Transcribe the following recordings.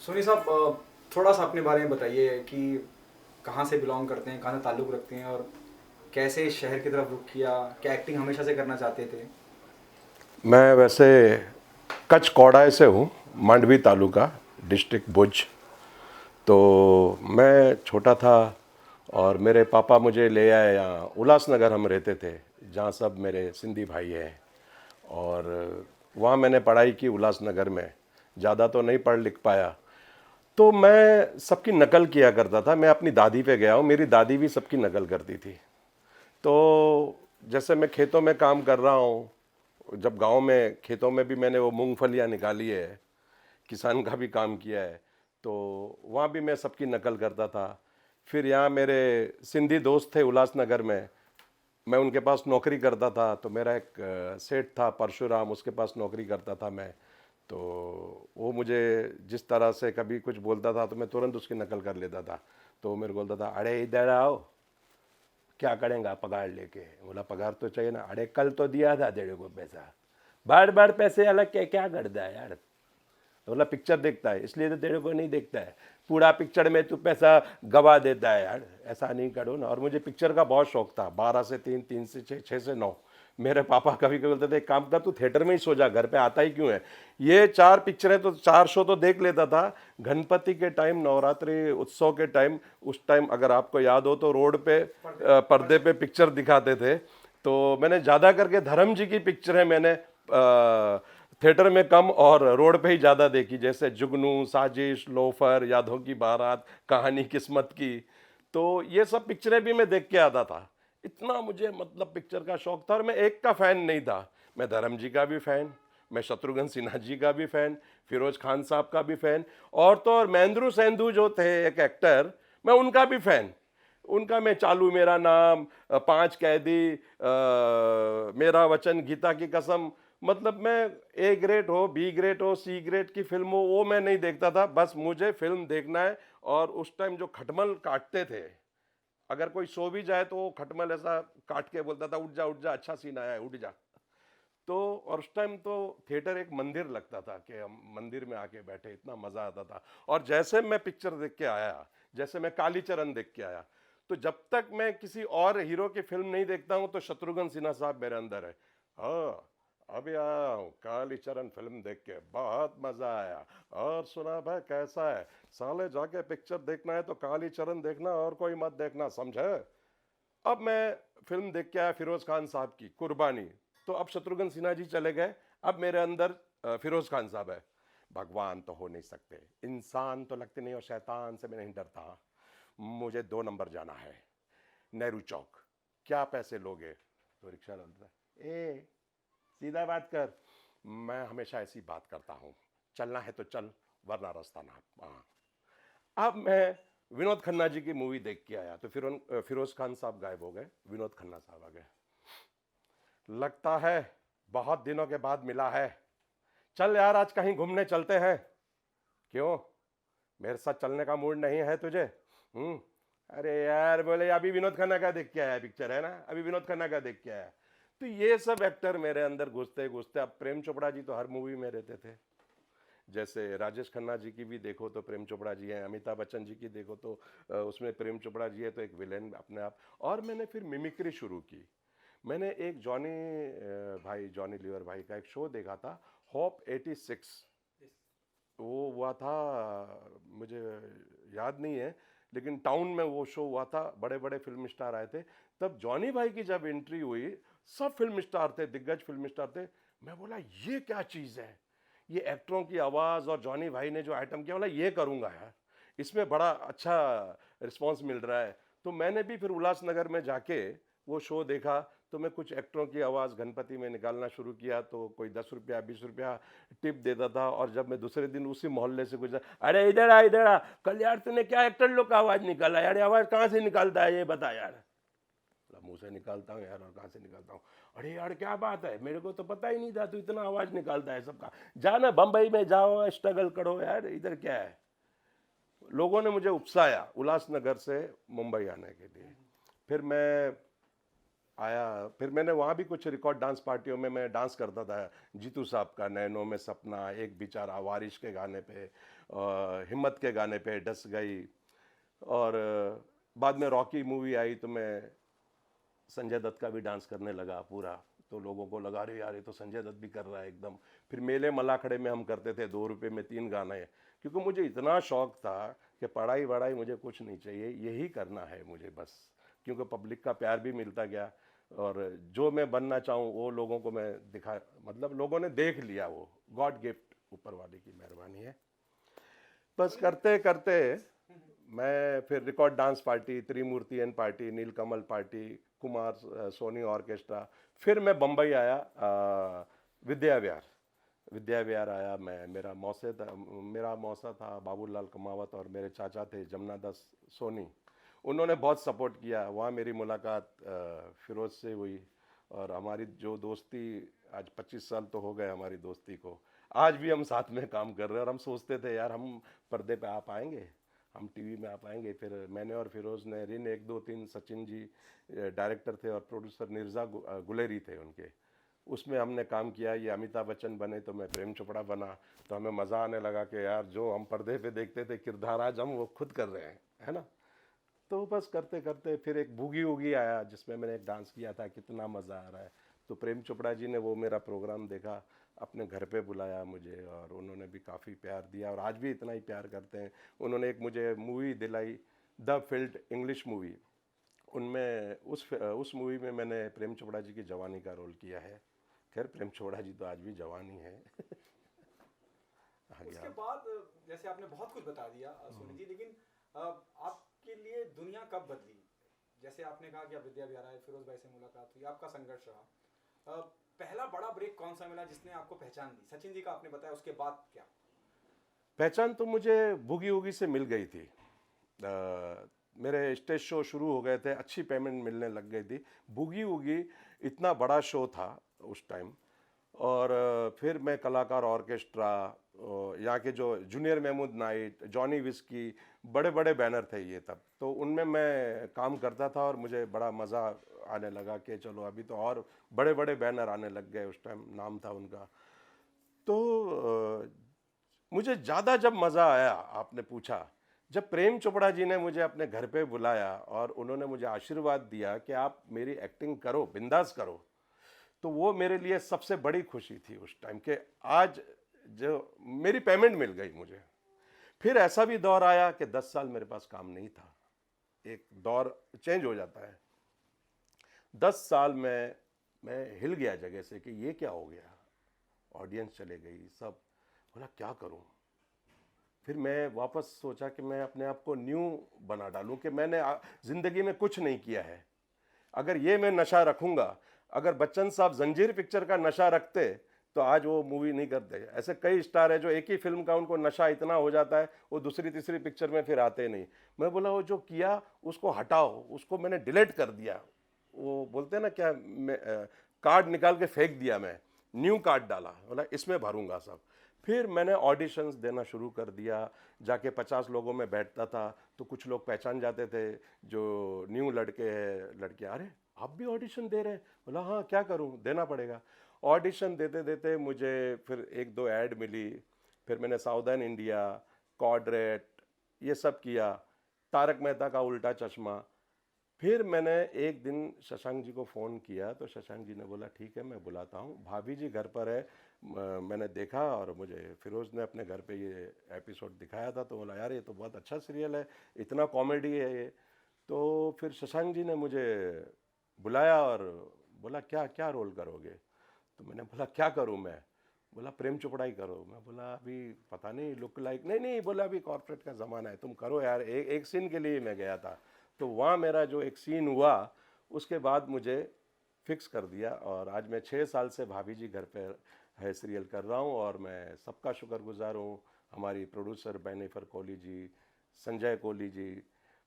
सोनी साहब, थोड़ा सा अपने बारे में बताइए कि कहाँ से बिलोंग करते हैं, कहाँ से ताल्लुक़ रखते हैं और कैसे इस शहर की तरफ रुख किया, क्या एक्टिंग हमेशा से करना चाहते थे। मैं वैसे कच्छ कौड़ाई से हूँ, मांडवी तालुका, डिस्ट्रिक्ट भुज। तो मैं छोटा था और मेरे पापा मुझे ले आए यहाँ उल्लासनगर। हम रहते थे जहाँ सब मेरे सिंधी भाई हैं, और वहाँ मैंने पढ़ाई की उल्लासनगर में। ज़्यादा तो नहीं पढ़ लिख पाया, तो मैं सबकी नकल किया करता था। मैं अपनी दादी पे गया हूँ, मेरी दादी भी सबकी नकल करती थी। तो जैसे मैं खेतों में काम कर रहा हूँ, जब गांव में खेतों में भी मैंने वो मूंगफलियाँ निकाली है, किसान का भी काम किया है, तो वहाँ भी मैं सबकी नकल करता था। फिर यहाँ मेरे सिंधी दोस्त थे उल्लासनगर में, मैं उनके पास नौकरी करता था। तो मेरा एक सेठ था परशुराम, उसके पास नौकरी करता था मैं। तो वो मुझे जिस तरह से कभी कुछ बोलता था तो मैं तुरंत उसकी नकल कर लेता था। तो वो मेरे को बोलता था, अरे इधर आओ, क्या करेंगे पगार लेके। बोला पगार तो चाहिए ना। अरे कल तो दिया था तेरे को पैसा, बार बार पैसे अलग के क्या करता है यार। तो बोला पिक्चर देखता है इसलिए तो तेरे को नहीं देखता है, पूरा पिक्चर में तू पैसा गवा देता है यार, ऐसा नहीं करो ना। और मुझे पिक्चर का बहुत शौक था, 12 से 3, 3 से 6, 6 से 9। मेरे पापा कभी कभी बोलते थे एक काम कर, तू थिएटर में ही सो जा, घर पे आता ही क्यों है। ये 4 पिक्चरें तो 4 शो तो देख लेता था। गणपति के टाइम, नवरात्रि उत्सव के टाइम, उस टाइम अगर आपको याद हो तो रोड पे पर्दे पे पिक्चर दिखाते थे। तो मैंने ज़्यादा करके धर्म जी की पिक्चरें मैंने थिएटर में कम और रोड पे ही ज़्यादा देखी, जैसे जुगनू, साजिश, लोफर, यादों की बारात, कहानी किस्मत की। तो ये सब पिक्चरें भी मैं देख के आता था। इतना मुझे मतलब पिक्चर का शौक था। और मैं एक का फ़ैन नहीं था, मैं धर्म जी का भी फ़ैन, मैं शत्रुघ्न सिन्हा जी का भी फ़ैन, फिरोज खान साहब का भी फ़ैन, और तो और महेंद्र सेंधु जो थे एक एक्टर, मैं उनका भी फ़ैन। उनका मैं चालू मेरा नाम, पांच कैदी, मेरा वचन, गीता की कसम, मतलब मैं ए ग्रेड हो, बी ग्रेड हो, सी ग्रेड की फिल्म हो, वो मैं नहीं देखता था। बस मुझे फिल्म देखना है। और उस टाइम जो खटमल काटते थे, अगर कोई सो भी जाए तो वो खटमल ऐसा काट के बोलता था, उठ जा अच्छा सीन आया है, उठ जा। तो और उस टाइम तो थिएटर एक मंदिर लगता था कि हम मंदिर में आके बैठे, इतना मजा आता था। और जैसे मैं पिक्चर देख के आया, जैसे मैं कालीचरण देख के आया, तो जब तक मैं किसी और हीरो की फिल्म नहीं देखता हूं तो शत्रुघ्न सिन्हा साहब मेरे अंदर है। हाँ, अभी आया हूँ कालीचरण फिल्म देख के, बहुत मजा आया। और सुना भाई कैसा है, साले जाके पिक्चर देखना है तो कालीचरण देखना, और कोई मत देखना, समझे। अब मैं फिल्म देख के आया फिरोज खान साहब की कुर्बानी। तो अब शत्रुघ्न सिन्हा जी चले गए, अब मेरे अंदर फिरोज खान साहब है। भगवान तो हो नहीं सकते, इंसान तो लगते नहीं, और शैतान से मैं नहीं डरता। मुझे 2 नंबर जाना है, नेहरू चौक। क्या पैसे लोगे। तो रिक्शा वाला, ए सीधा बात कर। मैं हमेशा ऐसी बात करता हूँ, चलना है तो चल, वरना रास्ता ना। हाँ। अब मैं विनोद खन्ना जी की मूवी देख के आया, तो फिर फिरोज खान साहब गायब हो गए, विनोद खन्ना साहब आ गए। लगता है बहुत दिनों के बाद मिला है, चल यार आज कहीं घूमने चलते हैं। क्यों, मेरे साथ चलने का मूड नहीं है तुझे। अरे यार, बोले अभी विनोद खन्ना का देख के आया पिक्चर है ना, अभी विनोद खन्ना का देख के आया। तो ये सब एक्टर मेरे अंदर घुसते घुसते, अब प्रेम चोपड़ा जी तो हर मूवी में रहते थे। जैसे राजेश खन्ना जी की भी देखो तो प्रेम चोपड़ा जी हैं, अमिताभ बच्चन जी की देखो तो उसमें प्रेम चोपड़ा जी है, तो एक विलेन अपने आप। और मैंने फिर मिमिक्री शुरू की। मैंने एक भाई, जॉनी लीवर भाई का एक शो देखा था, होप 86। वो हुआ था, मुझे याद नहीं है, लेकिन टाउन में वो शो हुआ था, बड़े बड़े फिल्म स्टार आए थे। तब जॉनी भाई की जब एंट्री हुई, सब फिल्म स्टार थे, दिग्गज फिल्म स्टार थे। मैं बोला ये क्या चीज़ है, ये एक्टरों की आवाज़ और जॉनी भाई ने जो आइटम किया, बोला ये करूँगा यार, इसमें बड़ा अच्छा रिस्पॉन्स मिल रहा है। तो मैंने भी फिर उल्लासनगर में जाके वो शो देखा। तो मैं कुछ एक्टरों की आवाज़ गणपति में निकालना शुरू किया, तो कोई 10 रुपया 20 रुपया टिप देता था। और जब मैं दूसरे दिन उसी मोहल्ले से गुजरा, अरे इधर आ, कल यार तूने क्या एक्टर लोग का आवाज़ निकाला यार, ये आवाज़ कहाँ से निकालता है ये बता यार। बोला, मुंह से निकालता हूँ यार, और कहाँ से निकालता हूँ। अरे यार क्या बात है, मेरे को तो पता ही नहीं था तू इतना आवाज़ निकालता है सबका। जाना बम्बई में जाओ, स्ट्रगल करो यार, इधर क्या है। लोगों ने मुझे उपसाया उल्लासनगर से मुंबई आने के लिए। फिर मैं आया, फिर मैंने वहाँ भी कुछ रिकॉर्ड डांस पार्टियों में मैं डांस करता था। जीतू साहब का नैनों में सपना, एक बेचारा, वारिश के गाने पे, हिम्मत के गाने पे डस गई। और बाद में रॉकी मूवी आई तो मैं संजय दत्त का भी डांस करने लगा पूरा। तो लोगों को लगा रहे यार ये तो संजय दत्त भी कर रहा है एकदम। फिर मेले मलाखड़े में हम करते थे 2 रुपये में 3 गाने, क्योंकि मुझे इतना शौक था कि पढ़ाई वढ़ाई मुझे कुछ नहीं चाहिए, यही करना है मुझे बस। क्योंकि पब्लिक का प्यार भी मिलता गया और जो मैं बनना चाहूँ वो लोगों को मैं दिखा, मतलब लोगों ने देख लिया, वो गॉड गिफ्ट ऊपर वाले की मेहरबानी है। बस करते करते मैं फिर रिकॉर्ड डांस पार्टी, त्रिमूर्ति एन पार्टी, नीलकमल पार्टी, कुमार सोनी ऑर्केस्ट्रा। फिर मैं बम्बई आया, विद्या विहार। विद्या विहार आया मैं, मेरा मौसा था बाबूलाल कमावत और मेरे चाचा थे जमुना दास सोनी। उन्होंने बहुत सपोर्ट किया। वहाँ मेरी मुलाकात फिरोज से हुई और हमारी जो दोस्ती आज 25 साल तो हो गए हमारी दोस्ती को। आज भी हम साथ में काम कर रहे हैं और हम सोचते थे यार हम पर्दे पे आ पाएंगे, हम टीवी में आ पाएंगे। फिर मैंने और फिरोज ने रिन 1 2 3, सचिन जी डायरेक्टर थे और प्रोड्यूसर निर्जा गुलेरी थे उनके, उसमें हमने काम किया। ये अमिताभ बच्चन बने तो मैं प्रेम चोपड़ा बना। तो हमें मज़ा आने लगा कि यार जो हम पर्दे पे देखते थे किरदार आज हम वो खुद कर रहे हैं, है ना। तो बस करते करते फिर एक बूगी वूगी आया जिसमें मैंने एक डांस किया था, कितना मज़ा आ रहा है। तो प्रेम चोपड़ा जी ने वो मेरा प्रोग्राम देखा, अपने घर पे बुलाया मुझे और उन्होंने भी काफ़ी प्यार दिया और आज भी इतना ही प्यार करते हैं। उन्होंने एक मुझे मूवी दिलाई, द फील्ड इंग्लिश मूवी। उनमें उस मूवी में मैंने प्रेम चोपड़ा जी की जवानी का रोल किया है। खैर प्रेम चोपड़ा जी तो आज भी जवान ही है। उसके बाद जैसे आपने बहुत कुछ बता दिया सोनी जी, लेकिन आपके लिए दुनिया कब बदली? जैसे आपने कहा कि आप विद्या विहार आए, फिरोज भाई से मुलाकात हुई, आपका संघर्ष रहा। पहला बड़ा ब्रेक कौन सा मिला जिसने आपको पहचान दी? सचिन जी का आपने बताया, उसके बाद क्या? पहचान तो मुझे बूगी वूगी से मिल गई थी। मेरे स्टेज शो शुरू हो गए थे, अच्छी पेमेंट मिलने लग गई थी। बूगी वूगी इतना बड़ा शो था उस टाइम। और फिर मैं कलाकार ऑर्केस्ट्रा, यहाँ के जो junior Mehmood night, Johnny Whisky, बड़े बड़े बैनर थे ये तब, तो उनमें मैं काम करता था और मुझे बड़ा मज़ा आने लगा कि चलो अभी तो और बड़े बड़े बैनर आने लग गए। उस टाइम नाम था उनका। तो मुझे ज़्यादा जब मज़ा आया, आपने पूछा, जब प्रेम चोपड़ा जी ने मुझे अपने घर पे बुलाया और उन्होंने मुझे आशीर्वाद दिया कि आप मेरी एक्टिंग करो, बिंदास करो, तो वो मेरे लिए सबसे बड़ी खुशी थी उस टाइम के आज जो मेरी पेमेंट मिल गई मुझे। फिर ऐसा भी दौर आया कि 10 साल मेरे पास काम नहीं था। एक दौर चेंज हो जाता है। 10 साल में मैं हिल गया जगह से कि ये क्या हो गया। ऑडियंस चले गई, सब। बोला क्या करूं। फिर मैं वापस सोचा कि मैं अपने आप को न्यू बना डालूं कि मैंने ज़िंदगी में कुछ नहीं किया है। अगर ये मैं नशा रखूंगा, अगर बच्चन साहब जंजीर पिक्चर का नशा रखते तो आज वो मूवी नहीं करते। ऐसे कई स्टार है जो एक ही फिल्म का उनको नशा इतना हो जाता है वो दूसरी तीसरी पिक्चर में फिर आते नहीं। मैं बोला वो जो किया उसको हटाओ, उसको मैंने डिलीट कर दिया। वो बोलते हैं ना क्या, कार्ड निकाल के फेंक दिया, मैं न्यू कार्ड डाला, बोला इसमें भरूंगा सब। फिर मैंने ऑडिशंस देना शुरू कर दिया। जाके 50 लोगों में बैठता था तो कुछ लोग पहचान जाते थे जो न्यू लड़के हैं लड़कियाँ, अरे आप भी ऑडिशन दे रहे हैं? बोला हाँ क्या करूं, देना पड़ेगा। ऑडिशन देते देते मुझे फिर 1 2 ऐड मिली। फिर मैंने साउदर्न इंडिया, कॉर्डरेट, ये सब किया, तारक मेहता का उल्टा चश्मा। फिर मैंने एक दिन शशांक जी को फ़ोन किया तो शशांक जी ने बोला ठीक है मैं बुलाता हूँ, भाभी जी घर पर है। मैंने देखा और मुझे फिरोज ने अपने घर पे ये एपिसोड दिखाया था तो बोला यार ये तो बहुत अच्छा सीरियल है, इतना कॉमेडी है ये। तो फिर शशांक जी ने मुझे बुलाया और बोला क्या क्या रोल करोगे। तो मैंने बोला क्या करूँ मैं। बोला प्रेम चोपड़ा ही करो। मैं बोला अभी पता नहीं, लुक लाइक नहीं नहीं, बोला अभी कॉर्पोरेट का ज़माना है, तुम करो यार। एक सीन के लिए मैं गया था तो वहाँ मेरा जो एक सीन हुआ उसके बाद मुझे फिक्स कर दिया और आज मैं 6 साल से भाभी जी घर पे है सीरियल कर रहा हूँ और मैं सबका शुक्रगुजार हूँ। हमारी प्रोड्यूसर बेनिफर कोहली जी, संजय कोहली जी,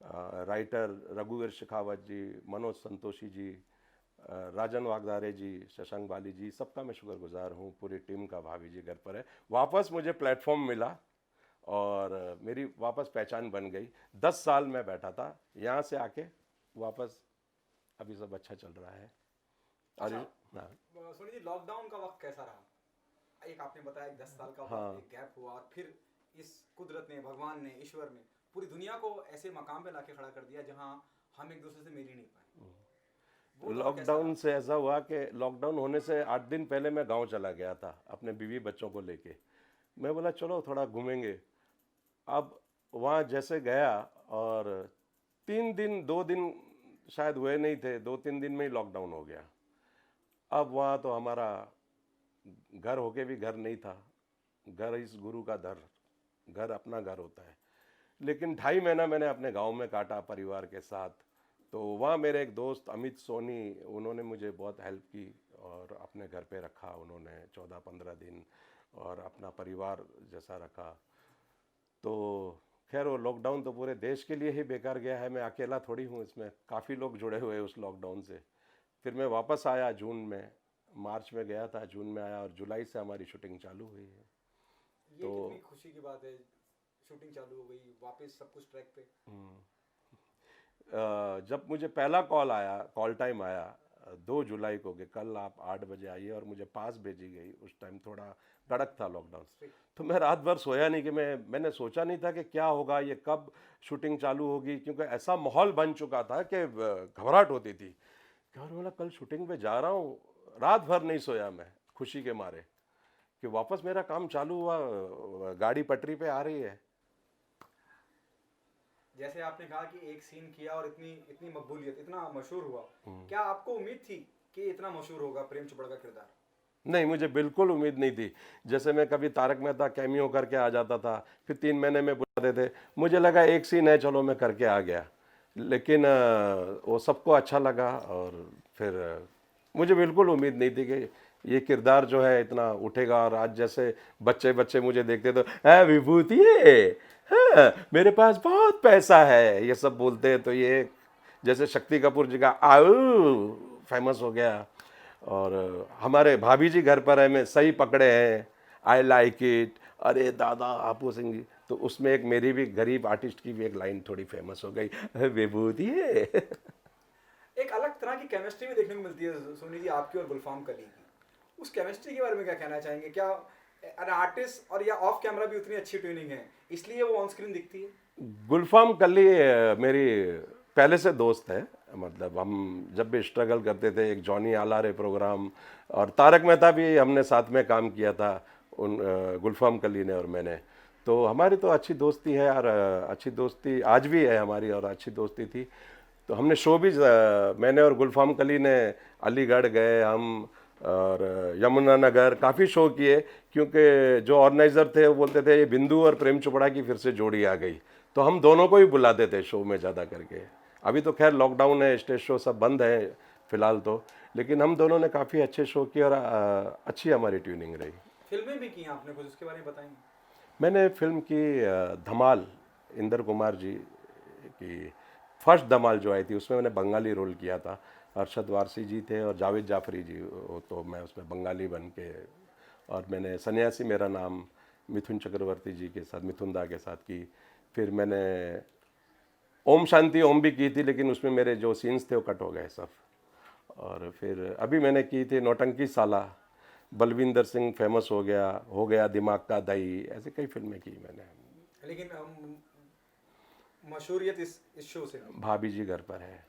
राइटर रघुवीर शेखावत जी, मनोज संतोषी जी, राजन वागदारे जी, शशांक बाली जी, सबका मैं शुक्रगुजार हूँ। पूरी टीम का भाभी जी घर पर है। वापस मुझे प्लेटफॉर्म मिला और मेरी वापस पहचान बन गई। 10 साल में बैठा था, यहाँ से आके वापस अभी सब अच्छा चल रहा है। और सोनी जी लॉकडाउन का वक्त कैसा रहा? एक आपने बताया 10 साल का हाँ एक गैप हुआ और फिर इस कुदरत ने, भगवान ने, ईश्वर ने पूरी दुनिया को ऐसे मकाम पे लाके खड़ा कर दिया जहां हम एक दूसरे से मिल ही नहीं पाए। वो दौर कैसा लॉकडाउन से ऐसा हुआ कि लॉकडाउन होने से 8 दिन पहले मैं गांव चला गया था अपने बीवी बच्चों को लेके। मैं बोला चलो थोड़ा घूमेंगे। अब वहाँ जैसे गया और 3 दिन 2 दिन शायद हुए नहीं थे, 2-3 दिन में ही लॉकडाउन हो गया। अब वहाँ तो हमारा घर होके भी घर नहीं था। घर इस गुरु का दर, घर अपना घर होता है। लेकिन 2.5 महीना मैंने अपने गांव में काटा परिवार के साथ। तो वहाँ मेरे एक दोस्त अमित सोनी, उन्होंने मुझे बहुत हेल्प की और अपने घर पे रखा उन्होंने 14-15 दिन और अपना परिवार जैसा रखा। तो खैर वो लॉकडाउन तो पूरे देश के लिए ही बेकार गया है, मैं अकेला थोड़ी हूँ इसमें, काफ़ी लोग जुड़े हुए हैं उस लॉकडाउन से। फिर मैं वापस आया जून में, मार्च में गया था, जून में आया और जुलाई से हमारी शूटिंग चालू हुई है। ये कितनी खुशी की बात है, शूटिंग चालू हो गई, वापस सब कुछ ट्रैक पे। जब मुझे पहला कॉल आया, कॉल टाइम आया 2 जुलाई को कि कल आप 8 बजे आइए और मुझे पास भेजी गई, उस टाइम थोड़ा कड़क था लॉकडाउन। तो मैं रात भर सोया नहीं कि मैंने सोचा नहीं था कि क्या होगा, ये कब शूटिंग चालू होगी, क्योंकि ऐसा माहौल बन चुका था कि घबराहट होती थी। और बोला कल शूटिंग पे जा रहा हूँ, रात भर नहीं सोया मैं खुशी के मारे कि वापस मेरा काम चालू हुआ, गाड़ी पटरी पे आ रही है। जैसे आपने कहा कि एक सीन किया और इतनी इतनी मकबूलियत, इतना मशहूर हुआ, क्या आपको उम्मीद थी कि इतना मशहूर होगा प्रेम चोपड़ा का किरदार? नहीं, मुझे बिल्कुल उम्मीद नहीं थी। जैसे मैं कभी तारक मेहता कैमियो करके आ जाता था, फिर 3 महीने में बुलाते थे, मुझे लगा एक सीन है चलो मैं करके आ गया। लेकिन वो सबको अच्छा लगा और फिर मुझे बिल्कुल उम्मीद नहीं थी कि ये किरदार जो है इतना उठेगा। और आज जैसे बच्चे बच्चे मुझे देखते तो है विभूति है, हाँ, मेरे पास बहुत पैसा है, ये सब बोलते हैं। तो ये जैसे शक्ति कपूर जी का आऊ फेमस हो गया। और हमारे भाभी जी घर पर है, मैं सही पकड़े हैं, आई लाइक इट, अरे दादा आपू सिंह जी, तो उसमें एक मेरी भी गरीब आर्टिस्ट की भी एक लाइन थोड़ी फेमस हो गई, विभूति है। एक अलग तरह की केमिस्ट्री भी देखने को मिलती है सोनी जी आपकी और गुलफाम कली की, उस केमिस्ट्री के बारे में क्या कहना चाहेंगे? क्या एन आर्टिस्ट और या ऑफ कैमरा भी उतनी अच्छी ट्यूनिंग है इसलिए वो ऑन स्क्रीन दिखती है? गुलफाम कली मेरी पहले से दोस्त है, मतलब हम जब भी स्ट्रगल करते थे, एक जॉनी आलारे प्रोग्राम और तारक मेहता भी हमने साथ में काम किया था, उन गुलफाम कली ने और मैंने। तो हमारी तो अच्छी दोस्ती है और अच्छी दोस्ती आज भी है हमारी, और अच्छी दोस्ती थी। तो हमने शो भी मैंने और गुलफाम कली ने अलीगढ़ गए हम और यमुनानगर काफ़ी शो किए, क्योंकि जो ऑर्गेनाइज़र थे वो बोलते थे ये बिंदु और प्रेम चोपड़ा की फिर से जोड़ी आ गई, तो हम दोनों को ही बुलाते थे शो में ज़्यादा करके। अभी तो खैर लॉकडाउन है, स्टेज शो सब बंद है फिलहाल तो, लेकिन हम दोनों ने काफ़ी अच्छे शो किए और अच्छी हमारी ट्यूनिंग रही। फिल्में भी की आपने, कुछ उसके बारे में बताएंगे? मैंने फिल्म की धमाल, इंदर कुमार जी की फर्स्ट धमाल जो आई थी, उसमें मैंने बंगाली रोल किया था। अरशद वारसी जी थे और जावेद जाफरी जी, तो मैं उसमें बंगाली बन के। और मैंने सन्यासी मेरा नाम मिथुन चक्रवर्ती जी के साथ, मिथुन दा के साथ की। फिर मैंने ओम शांति ओम भी की थी, लेकिन उसमें मेरे जो सीन्स थे वो कट हो गए सब। और फिर अभी मैंने की थी नौटंकी साला, बलविंदर सिंह फेमस हो गया दिमाग का दही, ऐसे कई फिल्में की मैंने। लेकिन मशहूरियत इस शो से? भाभी जी घर पर है,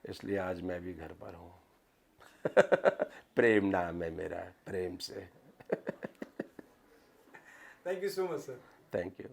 इसलिए आज मैं भी घर पर हूँ। प्रेम नाम है मेरा, प्रेम से। Thank you so much sir. Thank you.